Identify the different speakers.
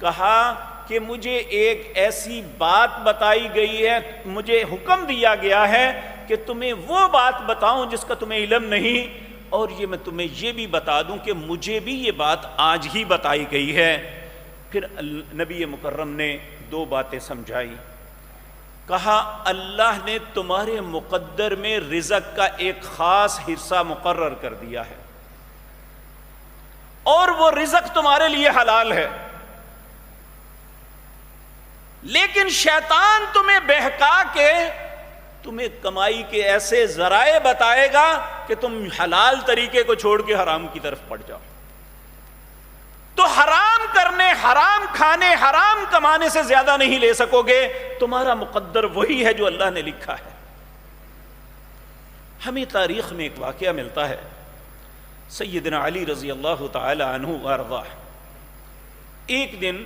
Speaker 1: کہا کہ مجھے ایک ایسی بات بتائی گئی ہے، مجھے حکم دیا گیا ہے کہ تمہیں وہ بات بتاؤں جس کا تمہیں علم نہیں، اور یہ میں تمہیں یہ بھی بتا دوں کہ مجھے بھی یہ بات آج ہی بتائی گئی ہے۔ پھر نبی مکرم نے دو باتیں سمجھائی، کہا اللہ نے تمہارے مقدر میں رزق کا ایک خاص حصہ مقرر کر دیا ہے، اور وہ رزق تمہارے لیے حلال ہے، لیکن شیطان تمہیں بہکا کے تمہیں کمائی کے ایسے ذرائع بتائے گا کہ تم حلال طریقے کو چھوڑ کے حرام کی طرف پڑ جاؤ۔ تو حرام کرنے، حرام کھانے، حرام کمانے سے زیادہ نہیں لے سکو گے، تمہارا مقدر وہی ہے جو اللہ نے لکھا ہے۔ ہمیں تاریخ میں ایک واقعہ ملتا ہے، سیدنا علی رضی اللہ تعالی عنہ وارضاہ ایک دن